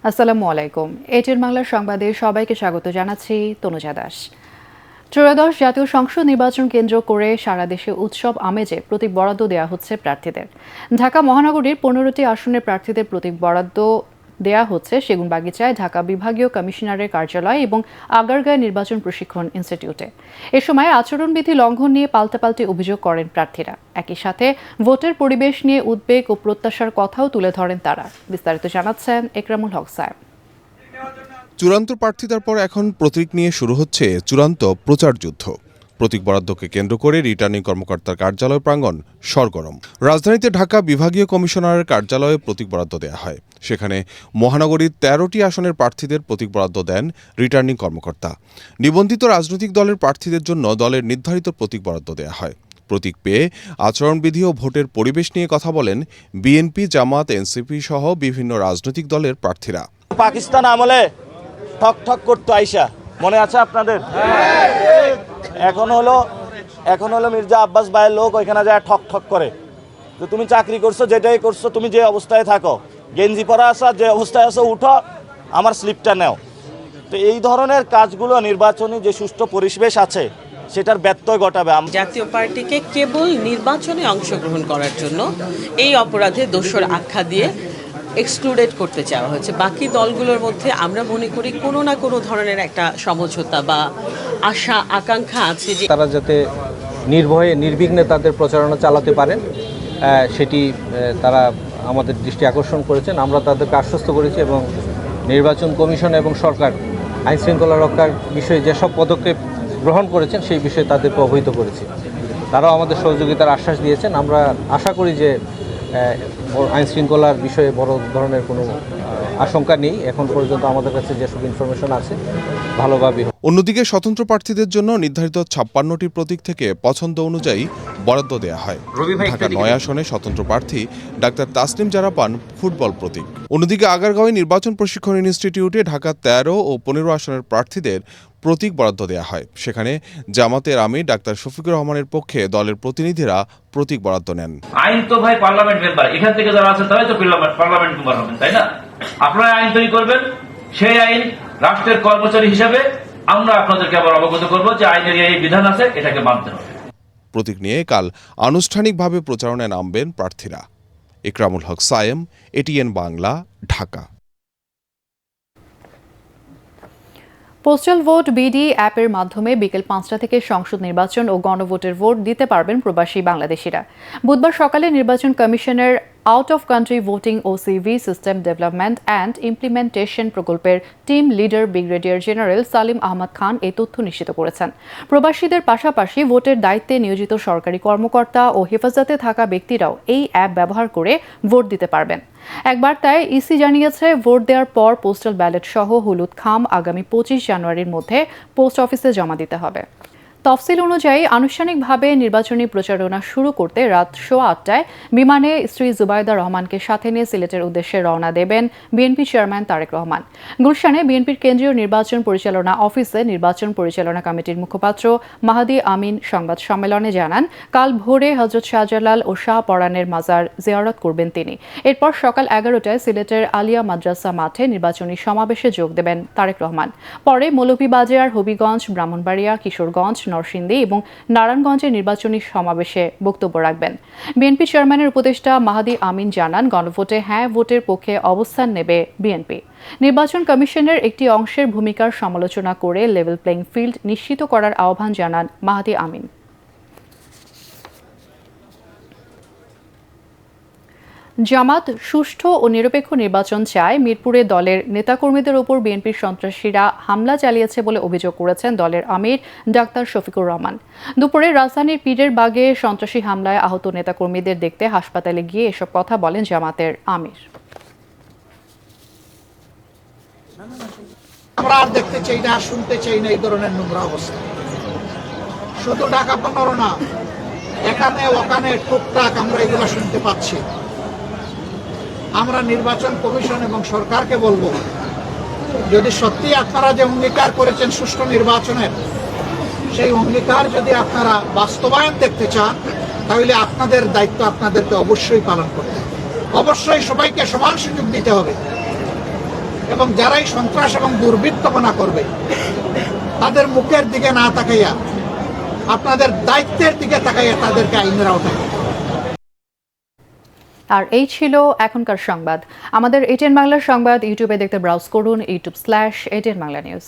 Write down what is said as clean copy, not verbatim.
আসসালামু আলাইকুম। এটিএন বাংলার সংবাদে সবাইকে স্বাগত জানাচ্ছি তনুজা দাস। ত্রয়োদশ জাতীয় সংসদ নির্বাচন কেন্দ্র করে সারা দেশে উৎসব আমেজে প্রতীক বরাদ্দ দেওয়া হচ্ছে প্রার্থীদের। ঢাকা মহানগরীর 15টি আসনের প্রার্থীদের প্রতীক বরাদ্দ দেয়া হচ্ছে সেগুনবাগিচায় ঢাকা বিভাগীয় কমিশনারের কার্যালয় এবং আগারগাঁও নির্বাচন প্রশিক্ষণ ইনস্টিটিউটে। এ সময় আচরণবিধি লঙ্ঘন নিয়ে পাল্টাপাল্টি অভিযোগ করেন প্রার্থীরা। একই সাথে ভোটের পরিবেশ নিয়ে উদ্বেগ ও প্রত্যাশার কথাও তুলে ধরেন তারা। বিস্তারিত জানাচ্ছেন একরামুল হক সাহেব। চূড়ান্ত প্রার্থিতার পর এখন প্রতীক নিয়ে শুরু হচ্ছে চূড়ান্ত প্রচার যুদ্ধ। প্রতীক বরাদ্দকে কেন্দ্র করে রিটার্নিং কর্মকর্তার কার্যালয় প্রাঙ্গণ সরগরম। রাজধানীতে ঢাকা বিভাগীয় কমিশনারের কার্যালয়ে প্রতীক বরাদ্দ দেওয়া হয়। সেখানে মহানগরীর 13টি আসনের প্রার্থীদের প্রতীক বরাদ্দ দেন রিটার্নিং কর্মকর্তা। নিবন্ধিত রাজনৈতিক দলের প্রার্থীদের জন্য দলের নির্ধারিত প্রতীক বরাদ্দ দেওয়া হয়। প্রতীক পেয়ে আচরণবিধি ও ভোটের পরিবেশ নিয়ে কথা বলেন বিএনপি, জামাত, এনসিপি সহ বিভিন্ন রাজনৈতিক দলের প্রার্থীরা। পাকিস্তান আমলে ঠক ঠক করতো আইসা, মনে আছে আপনাদের? এখন হলো মির্জা আব্বাস ভাইয়ের লোক ওইখানে যায় ঠক ঠক করে যে তুমি চাকরি করছো, যেটাই করছো, তুমি যে অবস্থায় থাকো, গেঞ্জি পরা আসো, যে অবস্থায় আসো উঠো, আমার স্লিপটা নেও। তো এই ধরনের কাজগুলো নির্বাচনী যে সুষ্ঠু পরিবেশ আছে সেটার ব্যত্যয় ঘটাবে। জাতীয় পার্টিকে কেবল নির্বাচনে অংশগ্রহণ করার জন্য এই অপরাধে দোষর আখ্যা দিয়ে এক্সক্লুডেড করতে চাওয়া হয়েছে। বাকি দলগুলোর মধ্যে আমরা মনে করি কোনো না কোনো ধরনের একটা সমঝোতা বা আশা আকাঙ্ক্ষা আছে যে তারা যাতে নির্ভয়ে নির্বিঘ্নে তাদের প্রচারণা চালাতে পারেন, সেটি তারা আমাদের দৃষ্টি আকর্ষণ করেছেন। আমরা তাদেরকে আশ্বস্ত করেছি এবং নির্বাচন কমিশন এবং সরকার আইনশৃঙ্খলা রক্ষার বিষয়ে যেসব পদক্ষেপ গ্রহণ করেছেন সেই বিষয়ে তাদেরকে অবহিত করেছি। তারাও আমাদের সহযোগিতার আশ্বাস দিয়েছেন। আমরা আশা করি যে আইনশৃঙ্খলার বিষয়ে বড় ধরনের কোনো আশঙ্কা নেই। এখন পর্যন্ত আমাদের কাছে যেসব ইনফরমেশন আছে ভালোভাবে। অন্যদিকে স্বতন্ত্র প্রার্থীদের জন্য নির্ধারিত 56টি প্রতীক থেকে পছন্দ অনুযায়ী বরাদ্দ দেওয়া হয়। ঢাকা 9 আসনে স্বতন্ত্র প্রার্থী ডাক্তার তাসনিম জারা পান ফুটবল প্রতীক। অন্যদিকে আগারগাঁও নির্বাচন প্রশিক্ষণ ইনস্টিটিউটে ঢাকা 13 ও 15 আসনের প্রার্থীদের প্রতীক বরাদ্দ দেওয়া হয়। সেখানে জামাতের আমির ডাক্তার শফিকুর রহমানের পক্ষে দলের প্রতিনিধিরা প্রতীক বরাদ্দ নেন। আইন তো ভাই পার্লামেন্ট মেম্বার, এখান থেকে যারা আছেন তারাই তো পার্লামেন্ট মেম্বার হবেন, তাই না? আপনারা আইন তৈরি করবেন, সেই আইন রাষ্ট্রের কর্মচারী হিসাবে আমরা আপনাদেরকে আবার অবগত করব যে আইনের এই বিধান আছে, এটাকে মানতে হবে। প্রতীক নিয়ে কাল আনুষ্ঠানিকভাবে প্রচারণায় নামবেন প্রার্থীরা। Ekramul Haque Sayem, ATN Bangla, Dhaka. Postal vote BD অ্যাপের মাধ্যমে বিকেল 5টা থেকে সংসদ নির্বাচন ও গণভোটের ভোট দিতে পারবেন প্রবাসী বাংলাদেশিরা। বুধবার সকালে নির্বাচন কমিশনের আউট অফ কান্ট্রি ভোটিং ও CV system development and implementation প্রকল্পের team leader brigadier general Salim Ahmad Khan এই তথ্য নিশ্চিত করেছেন। প্রবাসীদের পাশাপাশি ভোটের দায়িত্বে নিয়োজিত সরকারি কর্মকর্তা ও হেফাজতে থাকা ব্যক্তিরাও এই অ্যাপ ব্যবহার করে ভোট দিতে পারবেন। এক বার্তায় ইসি জানিয়েছে, ভোট দেওয়ার পর পোস্টাল ব্যালট সহ হলুদ খাম আগামী 25 জানুয়ারির মধ্যে পোস্ট অফিসে জমা দিতে হবে। তফসিল অনুযায়ী আনুষ্ঠানিকভাবে নির্বাচনী প্রচারণা শুরু করতে রাত 8:15টায় বিমানে স্ত্রী জুবাইদা রহমানকে সাথে নিয়ে সিলেটের উদ্দেশ্যে রওনা দেবেন বিএনপি চেয়ারম্যান তারেক রহমান। গুলশানে বিএনপির কেন্দ্রীয় নির্বাচন পরিচালনা অফিসে নির্বাচন পরিচালনা কমিটির মুখপাত্র মাহাদি আমিন সংবাদ সম্মেলনে জানান, কাল ভোরে হযরত শাহজালাল ও শাহ পরানের মাজার জিয়ারত করবেন তিনি। এরপর সকাল 11টায় সিলেটের আলিয়া মাদ্রাসা মাঠে নির্বাচনী সমাবেশে যোগ দেবেন তারেক রহমান। পরে মৌলভীবাজার, হবিগঞ্জ, ব্রাহ্মণবাড়িয়া, কিশোরগঞ্জ, নরসিংদী এবং নারায়ণগঞ্জের নির্বাচনী সমাবেশে বক্তব্য রাখবেন। বিএনপি চেয়ারম্যানের উপদেষ্টা মাহাদি আমিন জানান, গণভোটে হ্যাঁ ভোটের পক্ষে অবস্থান নেবে বিএনপি। নির্বাচন কমিশনের একটি অংশের ভূমিকার সমালোচনা করে লেভেল প্লেইং ফিল্ড নিশ্চিত করার আহ্বান জানান মাহাদি আমিন। জামাত সুষ্ঠু ও নিরপেক্ষ নির্বাচন চায়। মিরপুরে দলের নেতাকর্মীদের ওপর বিএনপির সন্ত্রাসীরা হামলা চালিয়েছে বলে অভিযোগ করেছেন দলের আমির ডাক্তার শফিকুর রহমান। দুপুরে রাজধানীর পীরের বাগে সন্ত্রাসী হামলায় আহত নেতাকর্মীদের দেখতে হাসপাতালে গিয়ে এসব কথা বলেন জামাতের আমির। আমরা আর দেখতে চাই না, শুনতে চাই না এই ধরনের নোংরা অবস্থা। শুধু ঢাকা 15 না, এখানে ওখানে টুকটাক আমরা এগুলো শুনতে পাচ্ছি। আমরা নির্বাচন কমিশন এবং সরকারকে বলবো, যদি সত্যি আপনারা যে অঙ্গীকার করেছেন সুষ্ঠু নির্বাচনের, সেই অঙ্গীকার যদি আপনারা বাস্তবায়ন দেখতে চান, তাহলে আপনাদের দায়িত্ব আপনাদেরকে অবশ্যই পালন করতে হবে। অবশ্যই সবাইকে সমান সুযোগ দিতে হবে। এবং যারাই সন্ত্রাস এবং দুর্বৃত্তপনা করবে তাদের মুখের দিকে না তাকাইয়া আপনাদের দায়িত্বের দিকে তাকাইয়া তাদেরকে আইনের আওতায়। আর এই ছিল এখনকার সংবাদ। আমাদের এটিএন বাংলার সংবাদ ইউটিউবে দেখতে ব্রাউজ করুন youtube/ATN Bangla News।